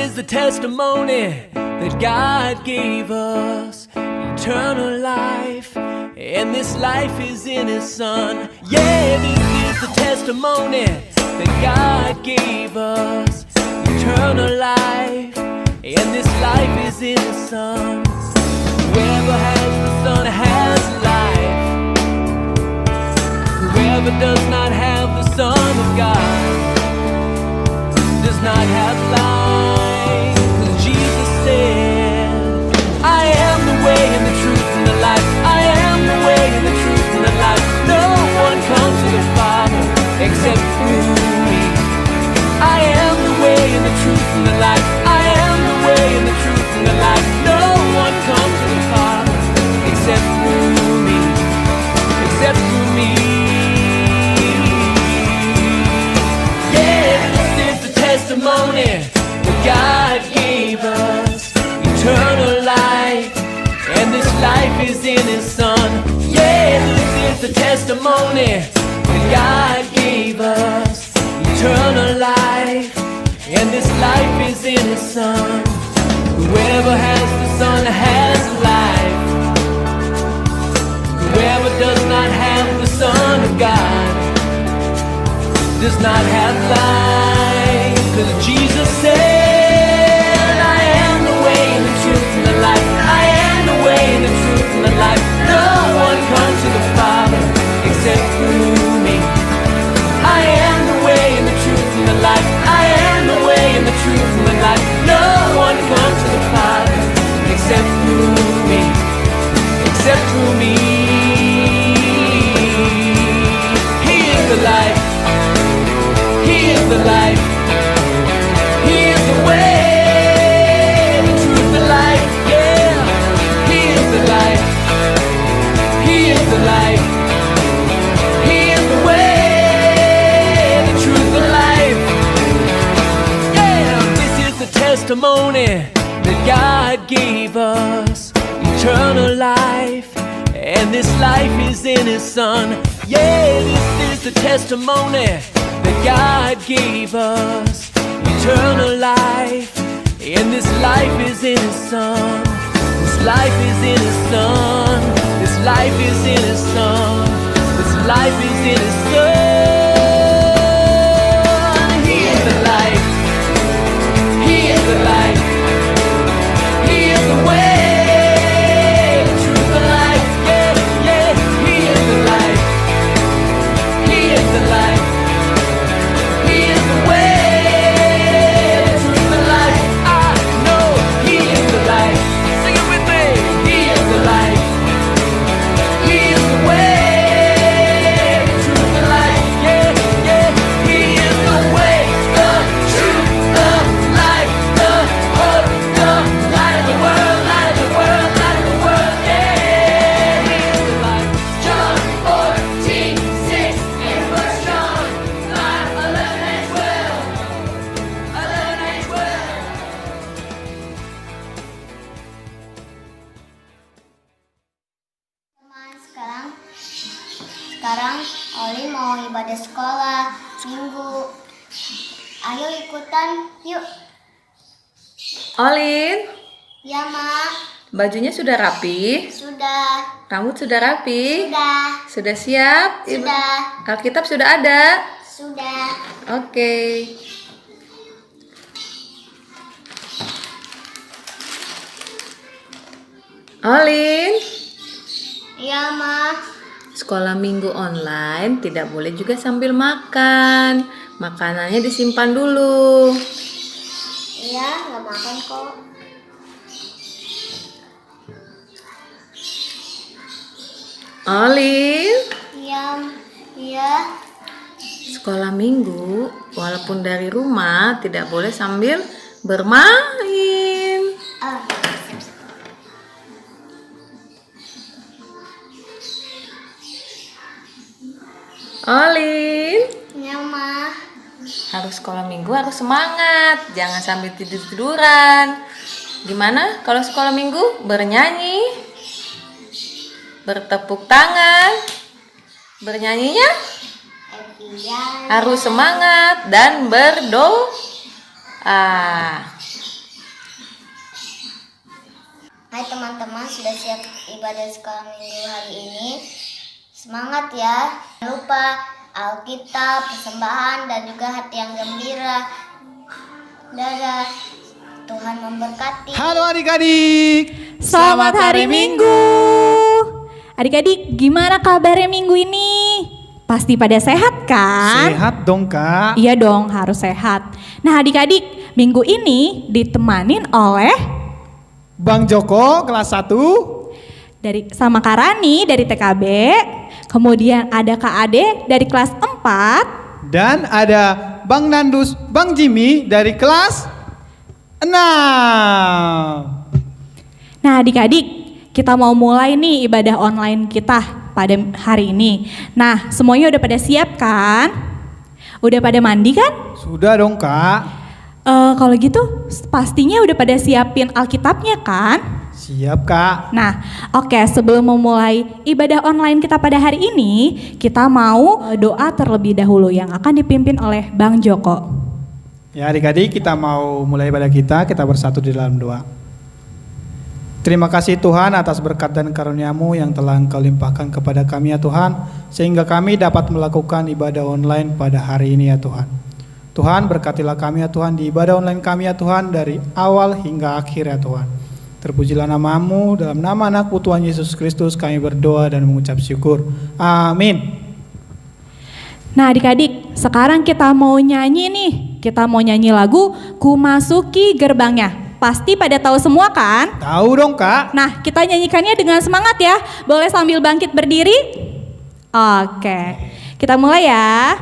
is the testimony that God gave us eternal life, and this life is in His Son. Yeah, this is the testimony that God gave us eternal life, and this life is in His Son. Whoever has the Son has life. Whoever does not have the Son of God does not have life. 'Cause Jesus said, I am the way and the truth and the life. I am the way and the truth and the life. No one comes to the Father except through me. I am the way and the truth and the life. I am the way and the truth and the life. No one comes to the Father except through me. Except through me. Yeah, this is the testimony that God gave us eternal life, and this life is in His Son. Yeah, this is the testimony that God gave us eternal life, and this life is in His Son. Whoever has the Son has life. Whoever does not have the Son of God does not have life. 'Cause Jesus said, I am the way and the truth and the life. I am the way and the truth and the life. No one comes to the Father except through me. I am the way and the truth and the life. I am the way and the truth and the life. No one comes to the Father except through me. Except through me. He is the life. He is the life. He is the way, the truth, the life. Yeah. He is the life. He is the life. He is the way, the truth, the life. Yeah. This is the testimony that God gave us eternal life, and this life is in His Son. Yeah, this is the testimony that God gave us eternal life, and this life is in His Son. This life is in His Son. This life is in His Son. This life is in His Son. He is the life. He is the life. He is the way, the truth, the life. Yeah, yeah. He is the life. He is the life. He is the way, the truth, the life. I know He is the life. Sing it with me. He is the life. He is the way, the truth, the life. Yeah, yeah. He is the way, the truth, the life, the hope, the light of the world, light of the world, light of the world. Yeah, He is the life. John 14:6 in verse John 5:11 and 12. 11 and 12. Teman, sekarang Oli mau ibadah sekolah minggu. Ayo ikutan yuk. Olin, Ya, Mak. bajunya sudah rapi, Sudah. rambut sudah rapi, Sudah. sudah siap, Sudah. Alkitab sudah ada. Sudah. Oke. Olin, Ya, Mak. sekolah minggu online tidak boleh juga sambil makan. Makanannya disimpan dulu. Iya, nggak makan kok. Olin, Iya. Iya. sekolah minggu walaupun dari rumah tidak boleh sambil bermain. Ah, Olin, ya, Mak. harus sekolah minggu harus semangat, jangan sambil tidur-tiduran. Gimana kalau sekolah minggu? Bernyanyi, bertepuk tangan, bernyanyinya harus semangat dan berdoa. Hai teman-teman, sudah siap ibadah sekolah minggu hari ini? Semangat ya. Jangan lupa Alkitab, persembahan, dan juga hati yang gembira. Dadah. Tuhan memberkati. Halo adik-adik. Selamat hari Minggu. Adik-adik, gimana kabarnya minggu ini? Pasti pada sehat kan? Sehat dong Kak. Iya dong, harus sehat. Nah adik-adik, minggu ini ditemanin oleh Bang Joko kelas 1. sama Kak Rani dari TKB. Kemudian ada Kak Ade dari kelas 4. Dan ada Bang Nandus, Bang Jimmy dari kelas 6. Nah adik-adik, kita mau mulai nih ibadah online kita pada hari ini. Nah semuanya udah pada siap kan? Udah pada mandi kan? Sudah dong Kak. Kalau gitu pastinya udah pada siapin Alkitabnya kan? Siap Kak. Nah, oke, sebelum memulai ibadah online kita pada hari ini, kita mau doa terlebih dahulu yang akan dipimpin oleh Bang Joko. Ya adik-adik, kita mau mulai ibadah kita bersatu di dalam doa. Terima kasih Tuhan atas berkat dan karunia-Mu yang telah Engkau limpahkan kepada kami ya Tuhan, sehingga kami dapat melakukan ibadah online pada hari ini ya Tuhan. Tuhan berkatilah kami ya Tuhan di ibadah online kami ya Tuhan dari awal hingga akhir ya Tuhan. Terpujilah nama-Mu, dalam nama anak-Mu Tuhan Yesus Kristus kami berdoa dan mengucap syukur. Amin. Nah adik-adik, sekarang kita mau nyanyi nih. Kita mau nyanyi lagu Ku Masuki Gerbangnya. Pasti pada tahu semua kan? Tahu dong Kak. Nah kita nyanyikannya dengan semangat ya. Boleh sambil bangkit berdiri? Oke, kita mulai ya.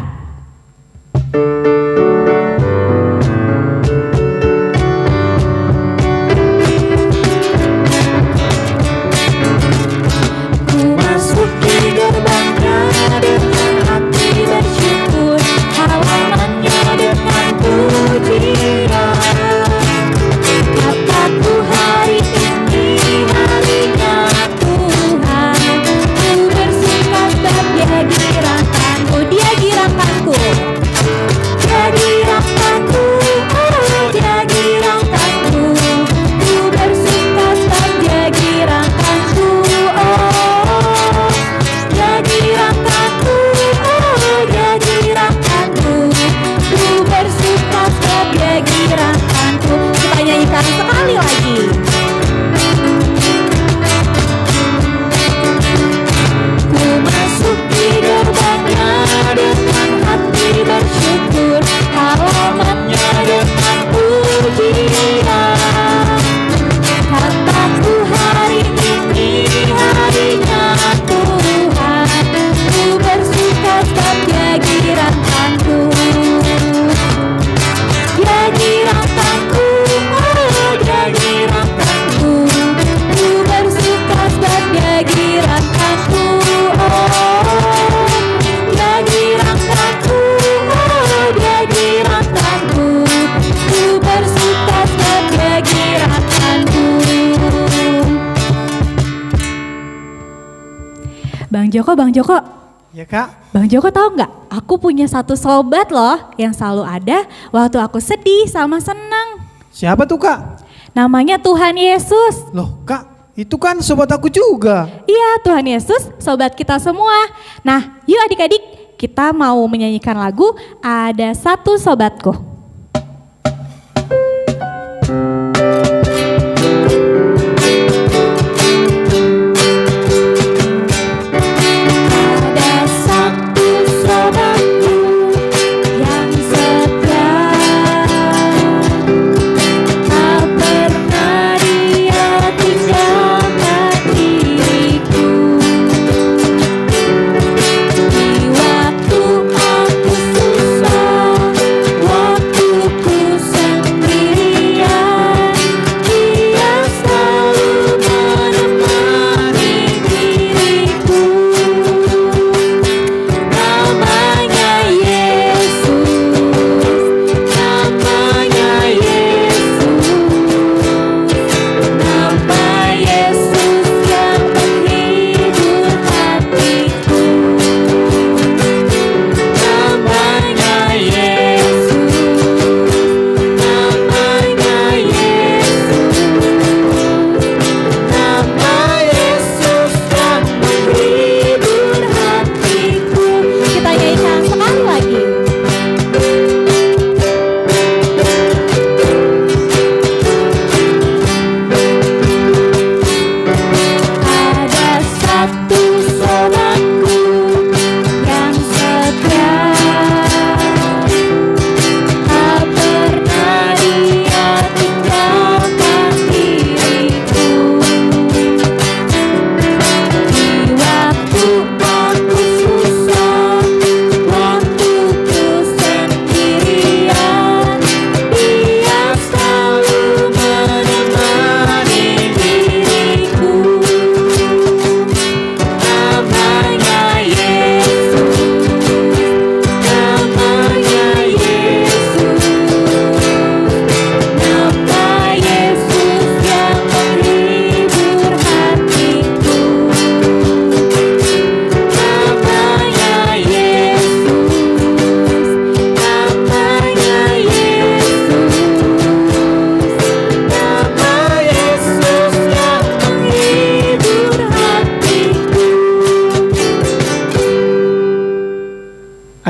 Masuki gerbangnya dengan hati bersyukur, halamannya dengan pujian. Kataku hari ini harinya Tuhan, ku bersuka sebab Dia girakanku, Dia girakanku. Dia girakanku, oh Dia girakanku, ku bersuka sebab Dia girakanku, oh Dia girakanku, oh Dia girakanku, ku bersuka sebab Dia girakanku. Kita nyanyikan sekali lagi. Ku masuki gerbangnya dengan hati bersyukur, halamannya dengan pujian. Kataku hari ini harinya Tuhan, ku bersuka sebab Dia girakanku. Dia girakanku, oh Dia girakanku, ku bersuka sebab Dia girakanku, oh Dia girakanku, oh Dia girakanku, ku bersuka sebab Dia girakanku. Bang Joko, Ya Kak. Bang Joko tahu nggak? Aku punya satu sobat loh yang selalu ada waktu aku sedih sama senang. Siapa tuh Kak? Namanya Tuhan Yesus. Loh Kak, itu kan sobat aku juga. Iya, Tuhan Yesus, sobat kita semua. Nah, yuk adik-adik, kita mau menyanyikan lagu Ada Satu Sobatku. Ada satu sobatku yang setia, tak pernah dia tinggalkan diriku. Di waktu aku susah, waktu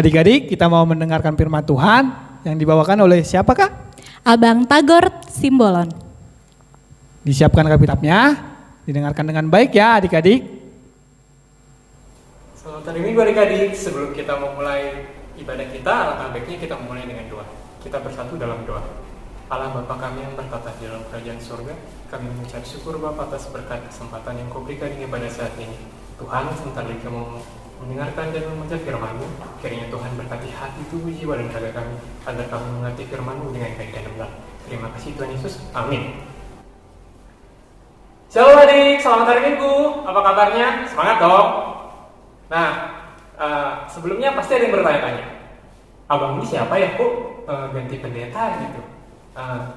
Adik-adik, kita mau mendengarkan firman Tuhan yang dibawakan oleh siapakah? Abang Tagor Simbolon. Disiapkan Alkitabnya, didengarkan dengan baik ya adik-adik. Selamat hari Minggu adik-adik. Sebelum kita memulai ibadah kita, alangkah baiknya kita memulai dengan doa. Kita bersatu dalam doa. Allah Bapa kami yang bertata di dalam kerajaan surga, kami mengucap syukur Bapa atas berkat kesempatan yang Kau berikan ini pada saat ini. Tuhan, sebentar lagi kami mendengarkan dan membaca firman-Mu. Kiranya Tuhan berkati hati, tubuh, jiwa, dan raga kami, agar kami mengerti firman-Mu dengan baik dan benar. Terima kasih Tuhan Yesus. Amin. Shalom adik, selamat hari Minggu. Apa kabarnya? Semangat dong. Nah, sebelumnya pasti ada yang bertanya-tanya, abang ini siapa ya kok ganti pendeta gitu?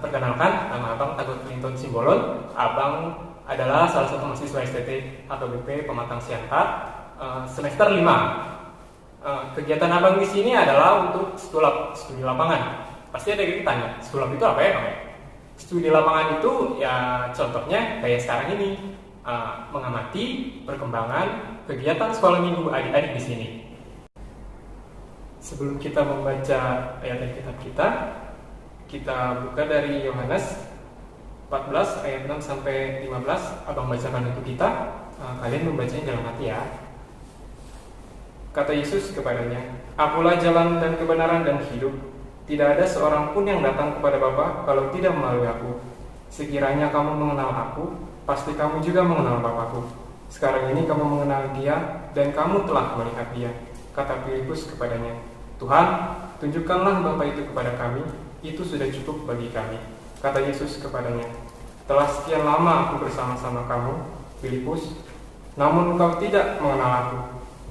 Perkenalkan, nama abang Tagor Clinton Simbolon. Abang adalah salah satu mahasiswa STT HKBP Pematang Siantar semester 5. Kegiatan abang di sini adalah untuk studi lapangan. Pasti ada yang tanya, studi itu apa ya bang? Studi lapangan itu ya contohnya kayak sekarang ini, mengamati perkembangan kegiatan sekolah minggu adik-adik di sini. Sebelum kita membaca ayat kitab kita buka dari Yohanes 14 ayat 6 sampai 15. Abang bacakan untuk kita. Kalian membacanya dalam hati ya. Kata Yesus kepadanya, "Akulah jalan dan kebenaran dan hidup. Tidak ada seorang pun yang datang kepada Bapa kalau tidak melalui aku. Sekiranya kamu mengenal aku, pasti kamu juga mengenal Bapakku. Sekarang ini kamu mengenal Dia dan kamu telah melihat Dia." Kata Filipus kepadanya, "Tuhan, tunjukkanlah Bapa itu kepada kami, itu sudah cukup bagi kami." Kata Yesus kepadanya, "Telah sekian lama aku bersama-sama kamu, Filipus, namun engkau tidak mengenal aku.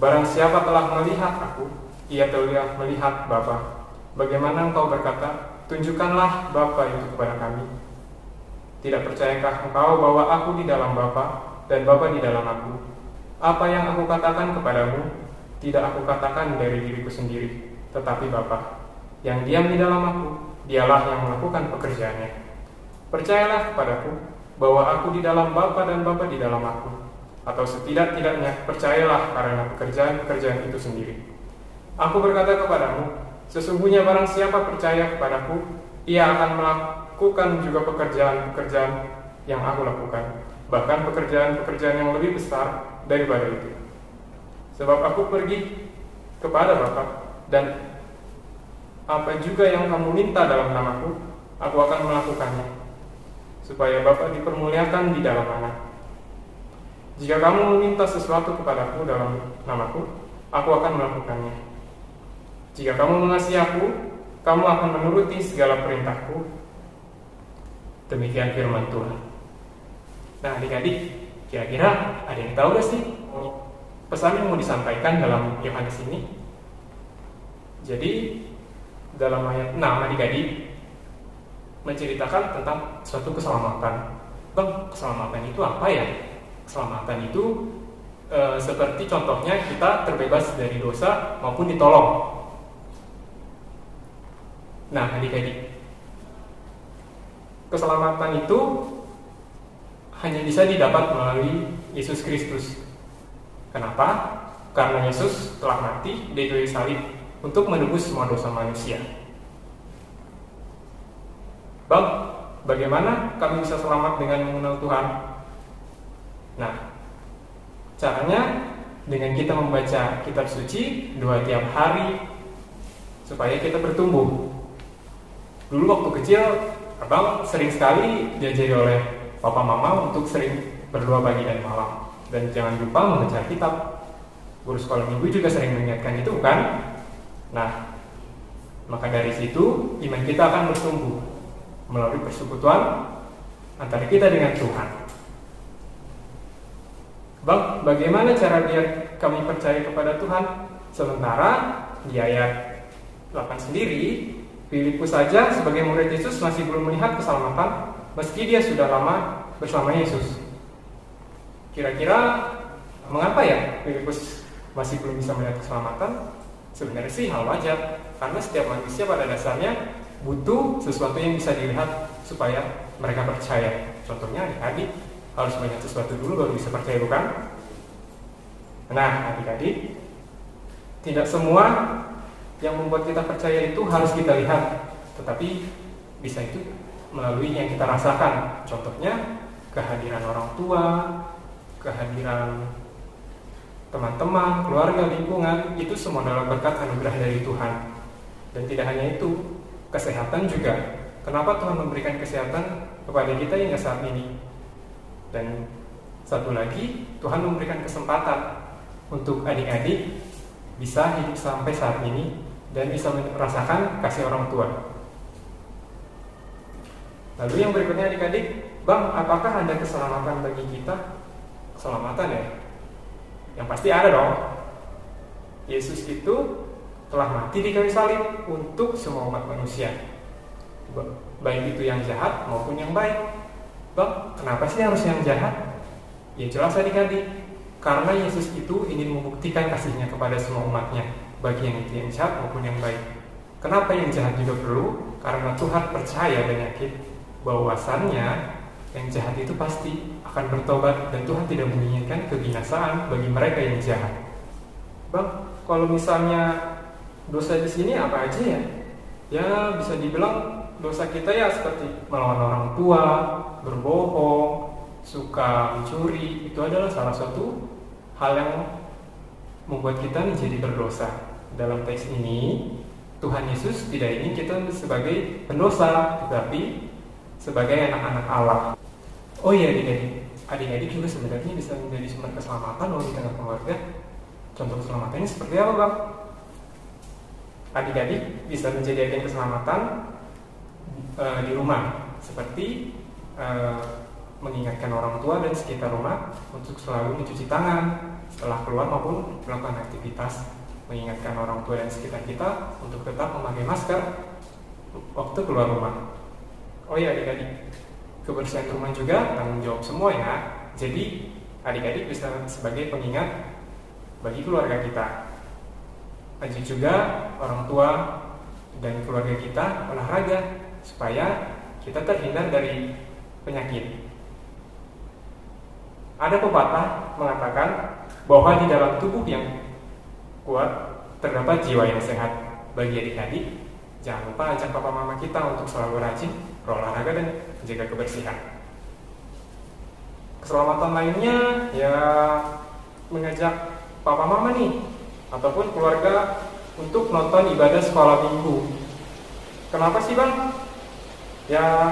Barang siapa telah melihat aku, ia telah melihat Bapa. Bagaimana engkau berkata, tunjukkanlah Bapa itu kepada kami? Tidak percayakah engkau bahwa aku di dalam Bapa dan Bapa di dalam aku? Apa yang aku katakan kepadamu, tidak aku katakan dari diriku sendiri, tetapi Bapa yang diam di dalam aku, dialah yang melakukan pekerjaannya. Percayalah kepadaku bahwa aku di dalam Bapa dan Bapa di dalam aku, atau setidak-tidaknya percayalah karena pekerjaan-pekerjaan itu sendiri. Aku berkata kepadamu, sesungguhnya barang siapa percaya kepadaku, ia akan melakukan juga pekerjaan-pekerjaan yang aku lakukan, bahkan pekerjaan-pekerjaan yang lebih besar daripada itu. Sebab aku pergi kepada Bapa, dan apa juga yang kamu minta dalam namaku, aku akan melakukannya, supaya Bapa dipermuliakan di dalam Anak. Jika kamu meminta sesuatu kepadaku dalam namaku, aku akan melakukannya. Jika kamu mengasihi aku, kamu akan menuruti segala perintahku." Demikian firman Tuhan. Nah adik-adik, kira-kira ada yang tahu gak sih pesan yang mau disampaikan dalam Yohanes ini? Jadi dalam ayat 6 adik-adik menceritakan tentang suatu keselamatan. Bang, keselamatan itu apa ya? Keselamatan itu seperti contohnya kita terbebas dari dosa maupun ditolong. Nah adik-adik, keselamatan itu hanya bisa didapat melalui Yesus Kristus. Kenapa? Karena Yesus telah mati di kayu salib untuk menebus semua dosa manusia. Bang, bagaimana kami bisa selamat dengan mengenal Tuhan? Nah, caranya dengan kita membaca kitab suci 2 tiap hari supaya kita bertumbuh. Dulu waktu kecil, abang sering sekali diajari oleh papa mama untuk sering berdoa pagi dan malam. Dan jangan lupa membaca kitab. Guru sekolah minggu juga sering mengingatkan itu kan? Nah, maka dari situ iman kita akan bertumbuh melalui persekutuan antara kita dengan Tuhan. Bang, bagaimana cara biar kami percaya kepada Tuhan? Sementara di ayat 8 sendiri, Filipus saja sebagai murid Yesus masih belum melihat keselamatan meski dia sudah lama bersama Yesus. Kira-kira mengapa ya Filipus masih belum bisa melihat keselamatan? Sebenarnya sih hal wajar, karena setiap manusia pada dasarnya butuh sesuatu yang bisa dilihat supaya mereka percaya. Contohnya adik-adik harus melihat sesuatu dulu baru bisa percaya, bukan? Nah adik-adik, tidak semua yang membuat kita percaya itu harus kita lihat, tetapi bisa itu melalui yang kita rasakan. Contohnya kehadiran orang tua, kehadiran teman-teman, keluarga, lingkungan, itu semua adalah berkat anugerah dari Tuhan. Dan tidak hanya itu, kesehatan juga. Kenapa Tuhan memberikan kesehatan kepada kita hingga saat ini? Dan satu lagi, Tuhan memberikan kesempatan untuk adik-adik bisa hidup sampai saat ini dan bisa merasakan kasih orang tua. Lalu yang berikutnya adik-adik, Bang, apakah ada keselamatan bagi kita? Keselamatan ya? Yang pasti ada dong. Yesus itu telah mati di kayu salib untuk semua umat manusia, baik itu yang jahat maupun yang baik. Bang, kenapa sih harus yang jahat? Ya jelas adik-adik, karena Yesus itu ingin membuktikan kasihnya kepada semua umatnya, bagi yang itu yang jahat maupun yang baik. Kenapa yang jahat juga perlu? Karena Tuhan percaya dan yakin bahwasannya yang jahat itu pasti akan bertobat, dan Tuhan tidak menginginkan kebinasaan bagi mereka yang jahat. Bang, kalau misalnya dosa di sini apa aja ya? Ya bisa dibilang dosa kita ya seperti melawan orang tua, berbohong, suka mencuri. Itu adalah salah satu hal yang membuat kita menjadi berdosa. Dalam teks ini Tuhan Yesus tidak ingin kita sebagai pendosa, tetapi sebagai anak-anak Allah. Oh iya adik-adik juga sebenarnya bisa menjadi sumber keselamatan loh di tengah keluarga. Contoh keselamatannya seperti apa, Bang? Adik-adik bisa menjadi agen keselamatan di rumah, seperti mengingatkan orang tua dan sekitar rumah untuk selalu mencuci tangan setelah keluar maupun melakukan aktivitas, mengingatkan orang tua dan sekitar kita untuk tetap memakai masker waktu keluar rumah. Oh iya adik-adik, kebersihan rumah juga tanggung jawab semua ya. Jadi adik-adik bisa sebagai pengingat bagi keluarga kita. Ajak juga orang tua dan keluarga kita olahraga supaya kita terhindar dari penyakit. Ada pepatah mengatakan bahwa di dalam tubuh yang kuat terdapat jiwa yang sehat. Bagi adik-adik, jangan lupa ajak papa mama kita untuk selalu rajin berolahraga dan menjaga kebersihan. Keselamatan lainnya ya mengajak papa mama nih ataupun keluarga untuk nonton ibadah sekolah minggu. Kenapa sih, Bang? Ya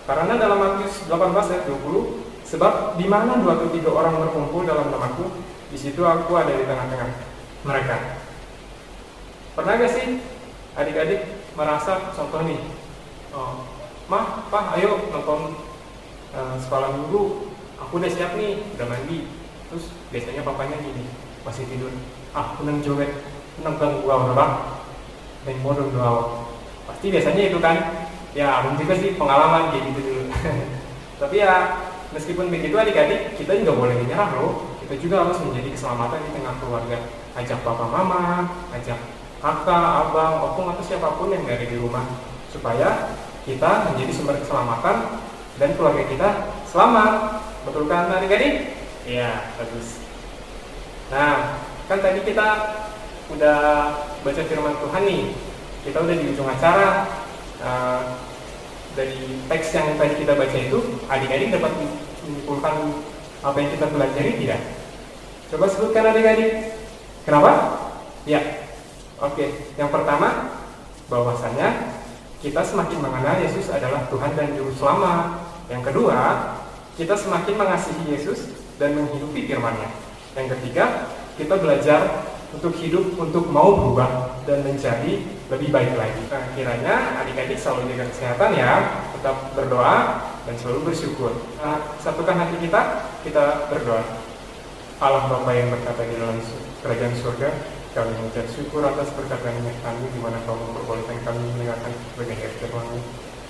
karena dalam Matius 18 ayat 20, sebab di mana 2 atau 3 orang berkumpul dalam namaku, di situ aku ada di tengah-tengah mereka. Pernah gak sih adik-adik merasa contoh nih, Mah, Pak, ayo nonton sekolah minggu, aku udah siap nih, udah mandi. Terus biasanya papanya gini, masih tidur, kunang joget, kunang ganggu udah Bang, dan bodoh doa. Pasti biasanya itu kan, ya aku juga sih pengalaman kayak gitu dulu. Tapi ya meskipun begitu adik-adik, kita juga boleh menyerah loh. Kita juga harus menjadi keselamatan di tengah keluarga. Ajak papa mama, ajak kakak, abang, opung atau siapapun yang ada di rumah, supaya kita menjadi sumber keselamatan dan keluarga kita selamat. Betul kan adik-adik? Iya, bagus. Nah, kan tadi kita udah baca firman Tuhan nih. Kita udah di ujung acara. Dari teks yang tadi kita baca itu, adik-adik dapat menyimpulkan apa yang kita pelajari tidak? Coba sebutkan adik-adik. Kenapa? Ya. Oke, yang pertama, bahwasanya kita semakin mengenal Yesus adalah Tuhan dan Juru Selamat. Yang kedua, kita semakin mengasihi Yesus dan menghidupi firman-Nya. Yang ketiga, kita belajar untuk hidup, untuk mau berubah dan menjadi lebih baik lagi. Nah, kiranya adik-adik selalu jaga kesehatan ya, tetap berdoa dan selalu bersyukur. Satukan hati kita berdoa. Allah Bapa yang berkata di dalam kerajaan surga, kami mengucap syukur atas perkataan kami di mana Kau memperbolehkan kami mendengarkan berbagai firman-Mu.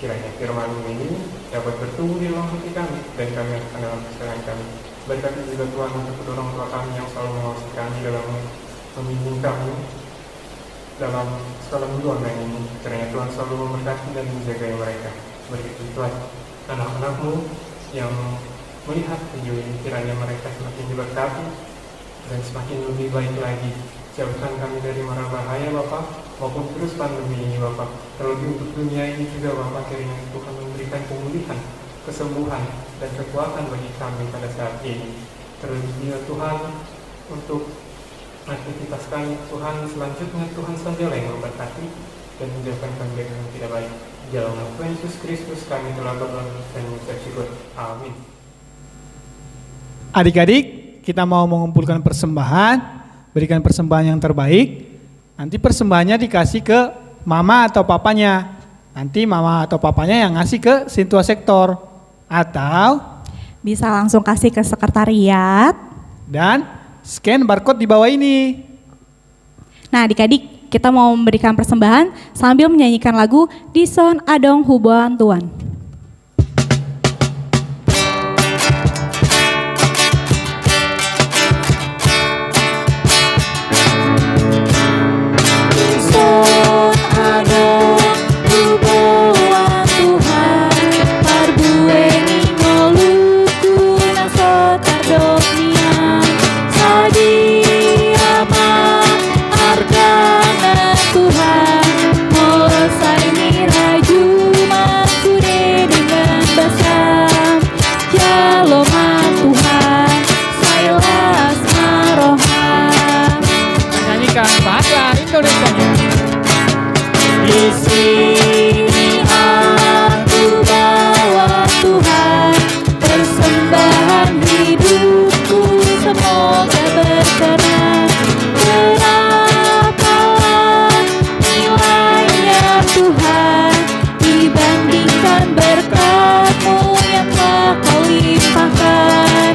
Kiranya firman-Mu ini dapat bertumbuh di dalam hati kami dan kami akan dalam kesalahan kami. Berkati juga Tuhan untuk kedua orang tua kami yang selalu mengawasi kami dalam membimbing kami dalam sekolah minggu online ini. Kiranya Tuhan selalu memberkati dan menjaga mereka. Begitu Tuhan, anak-anak-Mu yang melihat video ini, kiranya mereka semakin diberkati dan semakin lebih baik lagi Jauhkan kami dari mara bahaya Bapa, maupun virus pandemi ini Bapa. Terlebih untuk dunia ini juga Bapa, kiranya Tuhan memberikan pemulihan, kesembuhan, dan kekuatan bagi kami pada saat ini. Terlebih juga Tuhan, untuk aktivitas kami Tuhan selanjutnya, Tuhan sajalah yang memberkati dan menjauhkan kami dari yang tidak baik. Di dalam nama Tuhan Yesus Kristus kami telah berdoa dan mengucap syukur. Amin. Adik-adik, kita mau mengumpulkan persembahan, berikan persembahan yang terbaik. Nanti persembahannya dikasih ke mama atau papanya. Nanti mama atau papanya yang ngasih ke Sintua Sektor. Atau Bisa langsung kasih ke sekretariat. dan scan barcode di bawah ini. Nah adik-adik, kita mau memberikan persembahan sambil menyanyikan lagu Dison Adong Huboan Tuan. Dison Adong Huboan Tuhan, parbueni ngoluku nasot ardok niang, sadiama argana Tuhan, molosai miraju masude dengan basam, jaloma Tuhan, sailas maroham. Nyanyikan bahasa Indonesia. Di sini aku bawa Tuhan, persembahan hidupku semoga berkenan. Berapalah nilainya Tuhan dibandingkan berkat-Mu yang telah Kau limpahkan.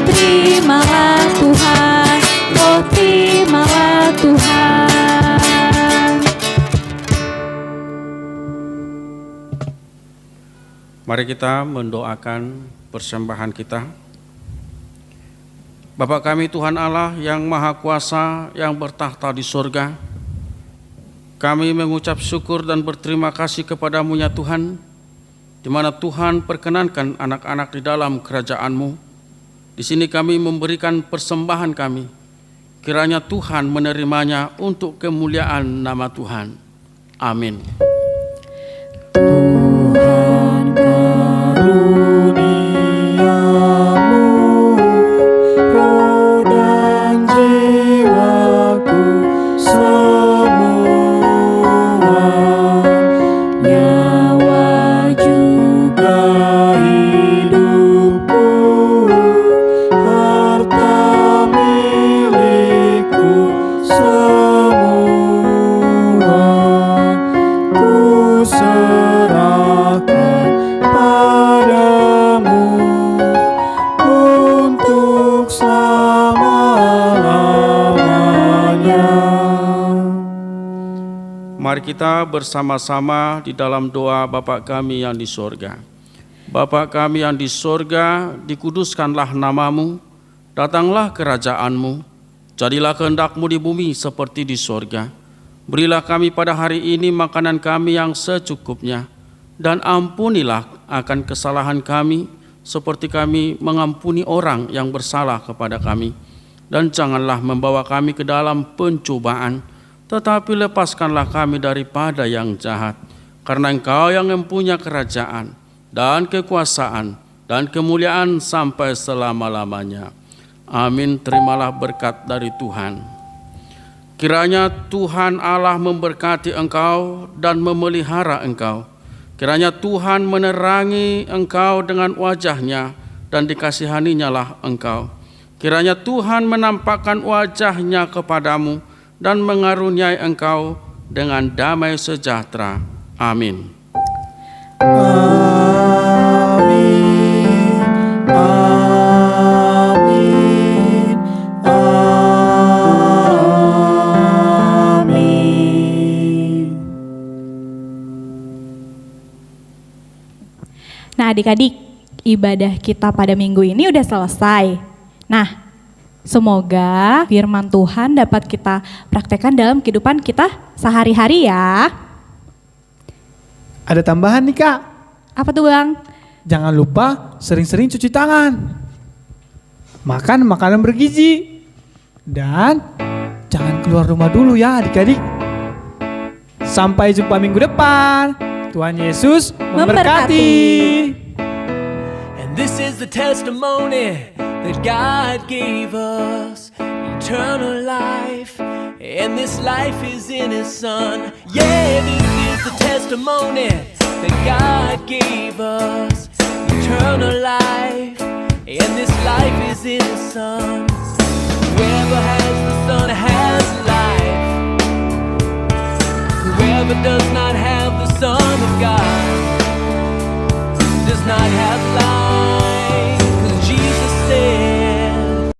Terimalah Tuhan, oh terimalah Tuhan. Mari kita mendoakan persembahan kita. Bapa kami Tuhan Allah yang Maha Kuasa yang bertahta di surga, kami mengucap syukur dan berterima kasih kepada-Mu ya Tuhan, di mana Tuhan perkenankan anak-anak di dalam kerajaan-Mu. Di sini kami memberikan persembahan kami, kiranya Tuhan menerimanya untuk kemuliaan nama Tuhan. Amin. Tuhan karuniamu, roh dan jiwaku semua, nyawa juga hidupku, harta milikku semua, ku serahkan padamu untuk selama-lamanya. Mari kita bersama-sama di dalam doa Bapa kami yang di sorga. Bapa kami yang di sorga, dikuduskanlah namamu, datanglah kerajaan-Mu, jadilah kehendak-Mu di bumi seperti di sorga. Berilah kami pada hari ini makanan kami yang secukupnya, dan ampunilah akan kesalahan kami, seperti kami mengampuni orang yang bersalah kepada kami. Dan janganlah membawa kami ke dalam pencobaan, tetapi lepaskanlah kami daripada yang jahat. Karena Engkau yang mempunyai kerajaan, dan kekuasaan, dan kemuliaan sampai selama-lamanya. Amin. Terimalah berkat dari Tuhan. Kiranya Tuhan Allah memberkati engkau dan memelihara engkau. Kiranya Tuhan menerangi engkau dengan wajah-Nya dan dikasihaninya lah engkau. Kiranya Tuhan menampakkan wajah-Nya kepadamu dan mengaruniai engkau dengan damai sejahtera. Amin. Amin, amin, amin. Nah adik-adik, ibadah kita pada minggu ini udah selesai. Nah, semoga firman Tuhan dapat kita praktekkan dalam kehidupan kita sehari-hari ya. Ada tambahan nih Kak. Apa tuh Bang? Jangan lupa sering-sering cuci tangan. Makan makanan bergizi. Dan jangan keluar rumah dulu ya adik-adik. Sampai jumpa minggu depan. Tuhan Yesus memberkati. And this is the testimony that God gave us eternal life, and this life is in His Son. Yeah, this is the testimony that God gave us eternal life, and this life is in His Son. Whoever has the Son has life. Whoever does not